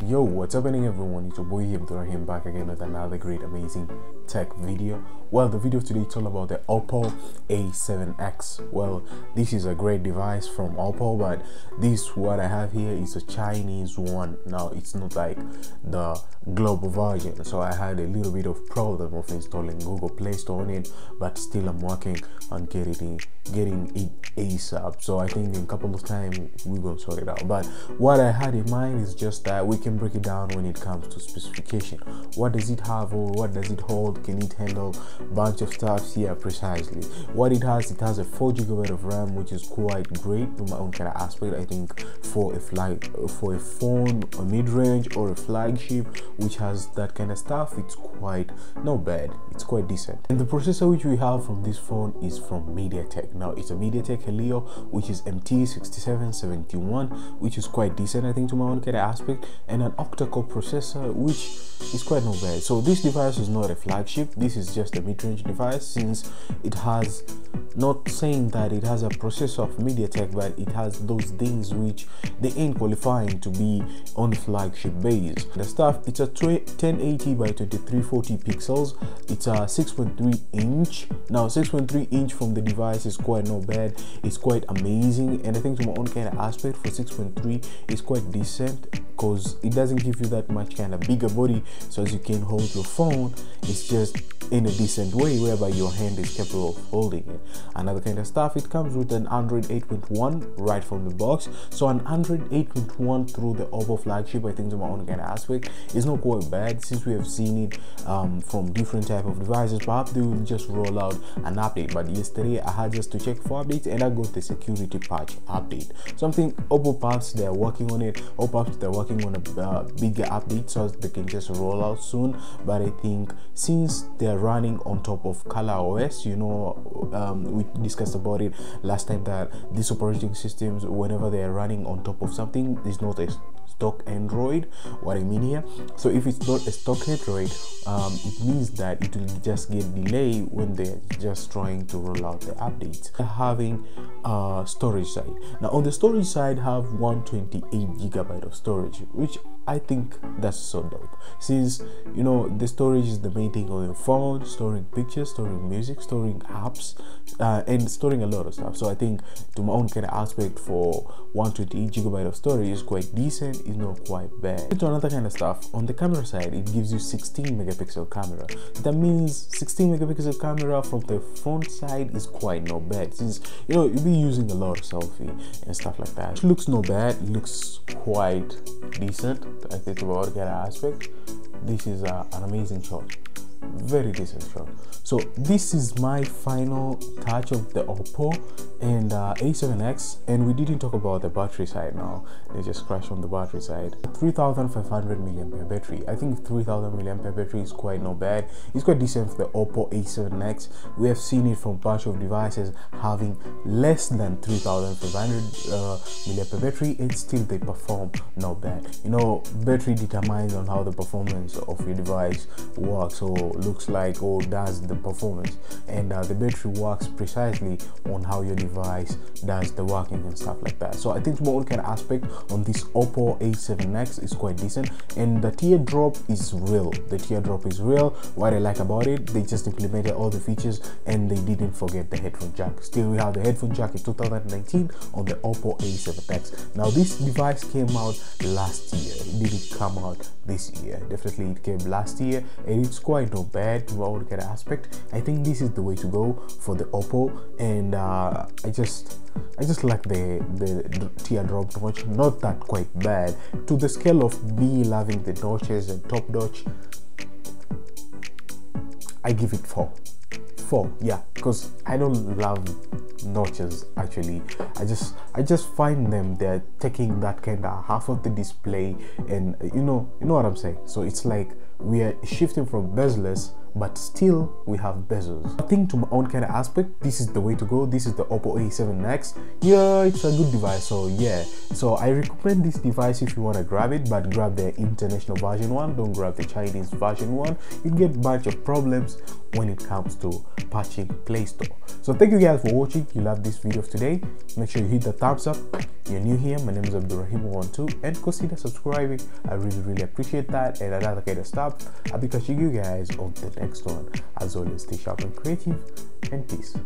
Yo, what's happening everyone? It's your boy Ibrahim back again with another great amazing tech video. Well, the video today is all about the Oppo A7x. Well, this is a great device from Oppo, but this what I have here is a Chinese one. Now it's not like the global version, so I had a little bit of problem of installing Google Play Store on it, but still I'm working on getting it ASAP. So I think in a couple of time we're gonna sort it out. But what I had in mind is just that we can break it down when it comes to specification. What does it have, or what does it hold? Can it handle a bunch of stuff? Yeah, precisely. What it has a 4 GB of RAM, which is quite great in my own kind of aspect. I think for a phone, a mid-range or a flagship which has that kind of stuff, it's quite not bad. It's quite decent. And the processor which we have from this phone is from MediaTek. Now it's a MediaTek Helio, which is MT6771, which is quite decent I think to my own kind of aspect, and an octa-core processor, which is quite not bad. So this device is not a flagship, this is just a mid-range device, since it has, not saying that it has a processor of MediaTek, but it has those things which they ain't qualifying to be on flagship base. The stuff, it's a 1080 by 2340 pixels. It's a 6.3 inch. Now 6.3 inch from the device is quite not bad. It's quite amazing, and I think to my own kind of aspect for 6.3 is quite decent, because it doesn't give you that much kind of bigger body, so as you can hold your phone, it's just in a decent way whereby your hand is capable of holding it. Another kind of stuff, it comes with an Android 8.1 right from the box. So an Android 8.1 through the Oppo flagship, I think to my own kind of aspect, is not quite bad, since we have seen it from different type of devices. Perhaps they will just roll out an update, but yesterday I had just to check for updates and I got the security patch update. Something Oppo, perhaps they're working on it, or perhaps they're working on a bigger update so they can just roll out soon. But I think since they're running on top of Color OS, you know, we discussed about it last time that these operating systems, whenever they are running on top of something, is not a stock Android. What I mean here, so if it's not a stock Android, it means that it will just get delay when they're just trying to roll out the updates. Having storage side, now on the storage side have 128 GB of storage, which I think that's so dope, since you know the storage is the main thing on your phone, storing pictures, storing music, storing apps, and storing a lot of stuff. So I think to my own kind of aspect, for 128 GB of storage is quite decent, is not quite bad. To another kind of stuff, on the camera side, it gives you 16 megapixel camera. That means 16 megapixel camera from the front side is quite not bad, since you know you'll be using a lot of selfie and stuff like that. It looks not bad, it looks quite decent. I think about that aspect, this is an amazing shot, very decent shot. So this is my final touch of the Oppo and A7x, and we didn't talk about the battery side. Now they just crashed on the battery side. 3500 milliampere battery. I think 3000 milliampere battery is quite not bad. It's quite decent for the Oppo A7x. We have seen it from bunch of devices having less than 3500 milliampere battery, and still they perform not bad. You know, battery determines on how the performance of your device works, or looks like, or does the performance, and the battery works precisely on how your device does the working and stuff like that. So I think more kind of aspect on this Oppo A7x is quite decent, and the teardrop is real. The teardrop is real. What I like about it, they just implemented all the features and they didn't forget the headphone jack. Still, we have the headphone jack in 2019 on the Oppo A7x. Now this device came out last year, it didn't come out this year. Definitely it came last year, and it's quite not bad to our kind of aspect. I think this is the way to go for the Oppo, and I just like the teardrop notch, not that quite bad. To the scale of me loving the notches and top notch, I give it 4, yeah, because I don't love notches actually. I just find them, they're taking that kind of half of the display, and you know what I'm saying. So it's like we are shifting from bezel-less, but still we have bezels. I think to my own kind of aspect, this is the way to go. This is the Oppo A7x. Yeah, it's a good device. So yeah, so I recommend this device if you want to grab it, but grab the international version one. Don't grab the Chinese version one. You get a bunch of problems when it comes to patching Play Store. So thank you guys for watching. If you love this video today, make sure you hit the thumbs up. You're new here, my name is Abdurrahim12, and consider subscribing. I really appreciate that. And another kind of stuff, I'll be catching you guys on the next one. As always, stay sharp and creative, and peace.